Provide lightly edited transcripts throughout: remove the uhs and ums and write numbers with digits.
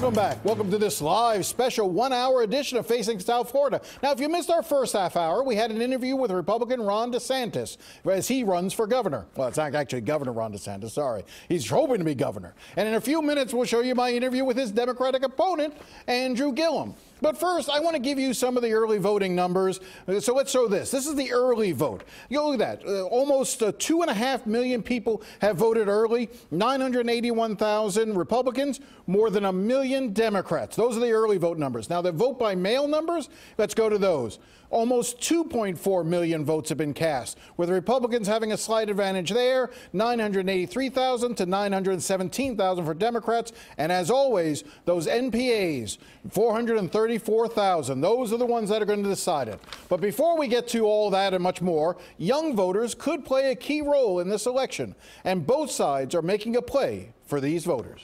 Welcome back. Welcome to this live special 1-hour edition of Facing South Florida. Now, if you missed our first half hour, we had an interview with Republican Ron DeSantis as he runs for governor. Well, it's not actually Governor Ron DeSantis, sorry. He's hoping to be governor. And in a few minutes, we'll show you my interview with his Democratic opponent, Andrew Gillum. But first, I want to give you some of the early voting numbers. So let's show this. This is the early vote. You look at that. Almost 2.5 million people have voted early. 981,000 Republicans, more than 1 million Democrats. Those are the early vote numbers. Now, the vote by mail numbers, let's go to those. Almost 2.4 million votes have been cast, with Republicans having a slight advantage there, 983,000 to 917,000 for Democrats. And as always, those NPAs, 434,000. Those are the ones that are going to decide it. But before we get to all that and much more, young voters could play a key role in this election, and both sides are making a play for these voters.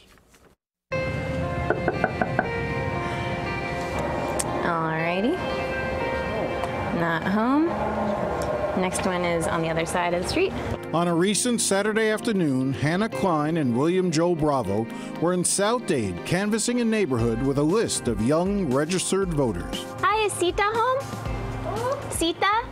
All righty. Not home. Next one is on the other side of the street. On a recent Saturday afternoon, Hannah Klein and William Joe Bravo were in South Dade canvassing a neighborhood with a list of young registered voters. Hi, is Sita home? Who? Sita?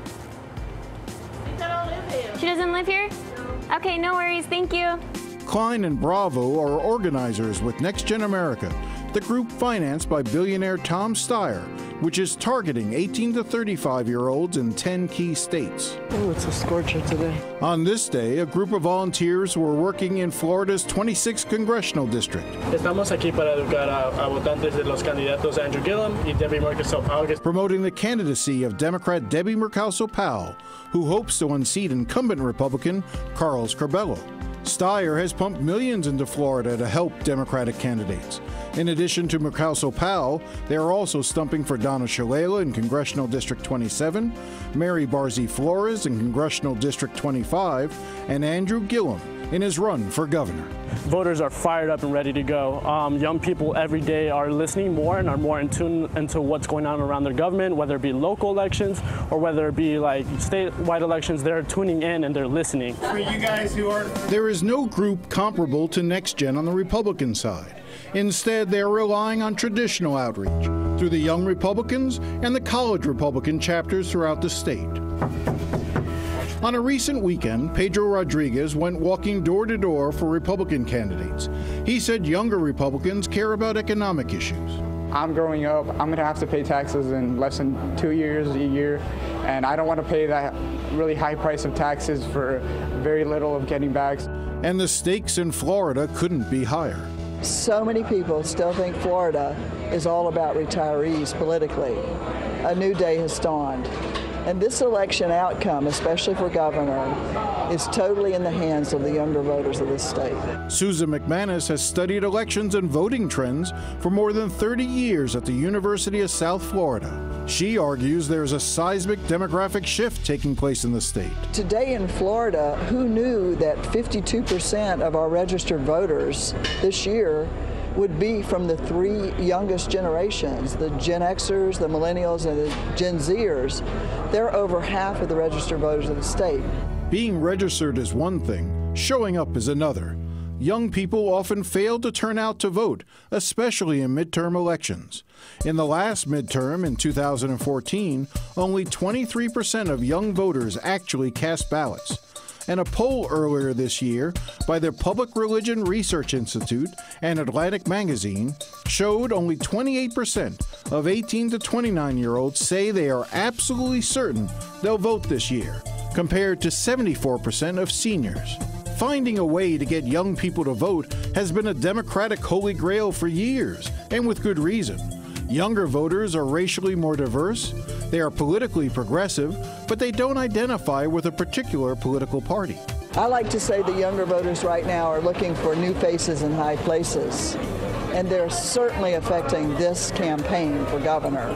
Sita don't live here. She doesn't live here? No. Okay, no worries. Thank you. Klein and Bravo are organizers with Next Gen America, the group financed by billionaire Tom Steyer, which is targeting 18 to 35-year-olds in 10 key states. Oh, it's a scorcher today. On this day, a group of volunteers were working in Florida's 26th congressional district. Estamos aquí para educar a votantes de los candidatos Andrew Gillum y Debbie Murkowski-Powell, promoting the candidacy of Democrat Debbie Murkowski-Powell, who hopes to unseat incumbent Republican Carlos Curbelo. Steyer has pumped millions into Florida to help Democratic candidates. In addition to Murkowski-Powell, they are also stumping for Donna Shalala in Congressional District 27, Mary Barzee Flores in Congressional District 25, and Andrew Gillum in his run for governor. Voters are fired up and ready to go. Young people every day are listening more and are more in tune into what's going on around their government, whether it be local elections or whether it be like statewide elections. They're tuning in and they're listening. For you guys who are... There is no group comparable to Next Gen on the Republican side. Instead, they are relying on traditional outreach through the Young Republicans and the College Republican chapters throughout the state. On a recent weekend, Pedro Rodriguez went walking door to door for Republican candidates. He said younger Republicans care about economic issues. I'm growing up, I'm going to have to pay taxes in less than 2 years, a year, and I don't want to pay that really high price of taxes for very little of getting back. And the stakes in Florida couldn't be higher. So many people still think Florida is all about retirees politically. A new day has dawned. And this election outcome, especially for governor, is totally in the hands of the younger voters of this state. Susan McManus has studied elections and voting trends for more than 30 years at the University of South Florida. She argues there's a seismic demographic shift taking place in the state. Today in Florida, who knew that 52% of our registered voters this year would be from the three youngest generations, the Gen Xers, the Millennials, and the Gen Zers. They're over half of the registered voters of the state. Being registered is one thing, showing up is another. Young people often fail to turn out to vote, especially in midterm elections. In the last midterm in 2014, only 23% of young voters actually cast ballots. And a poll earlier this year by the Public Religion Research Institute and Atlantic Magazine showed only 28% of 18 to 29-year-olds say they are absolutely certain they'll vote this year, compared to 74% of seniors. Finding a way to get young people to vote has been a Democratic holy grail for years, and with good reason. Younger voters are racially more diverse, they are politically progressive, but they don't identify with a particular political party. I like to say the younger voters right now are looking for new faces in high places, and they're certainly affecting this campaign for governor.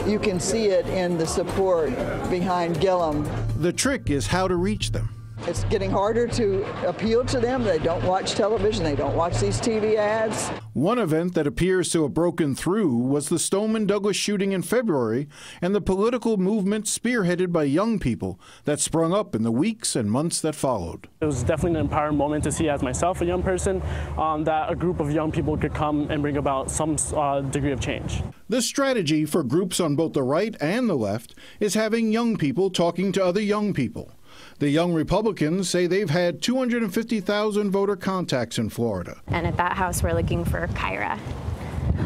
You can see it in the support behind Gillum. The trick is how to reach them. It's getting harder to appeal to them. They don't watch television. They don't watch these TV ads. One event that appears to have broken through was the Stoneman Douglas shooting in February and the political movement spearheaded by young people that sprung up in the weeks and months that followed. It was definitely an empowering moment to see as myself, a young person, that a group of young people could come and bring about some degree of change. The strategy for groups on both the right and the left is having young people talking to other young people. The Young Republicans say they've had 250,000 voter contacts in Florida. And at that house, we're looking for Kyra.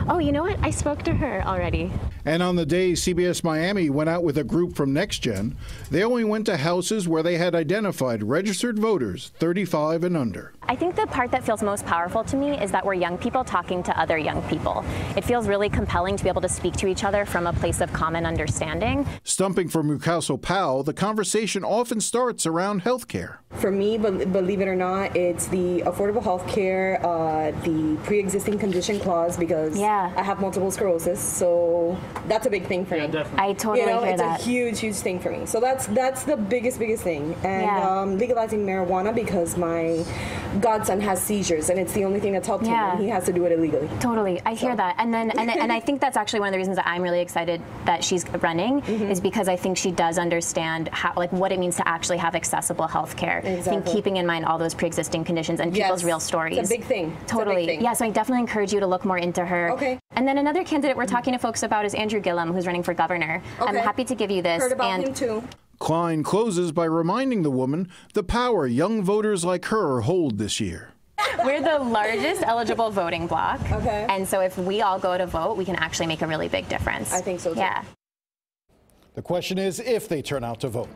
Oh, you know what? I spoke to her already. And on the day CBS Miami went out with a group from NextGen, they only went to houses where they had identified registered voters 35 and under. I think the part that feels most powerful to me is that we're young people talking to other young people. It feels really compelling to be able to speak to each other from a place of common understanding. Stumping for Mukasel Powell, the conversation often starts around health care. For me, believe it or not, it's the affordable health care, the pre-existing condition clause, because I have multiple sclerosis, so that's a big thing for me. Definitely. I totally hear that. It's a huge thing for me. So that's the biggest thing. And legalizing marijuana, because my godson has seizures, and it's the only thing that's helped him, and he has to do it illegally. Totally, I hear that. And then, and I think that's actually one of the reasons that I'm really excited that she's running, is because I think she does understand how, like, what it means to actually have accessible health care. Exactly. I think keeping in mind all those pre-existing conditions and people's real stories. It's a big thing. Totally. It's a big thing. Yeah, so I definitely encourage you to look more into her. Okay. And then another candidate we're talking to folks about is Andrew Gillum, who's running for governor. Okay. I'm happy to give you this. Heard about him too. Klein closes by reminding the woman the power young voters like her hold this year. We're the largest eligible voting bloc. Okay. And so if we all go to vote, we can actually make a really big difference. I think so too. Yeah. The question is if they turn out to vote.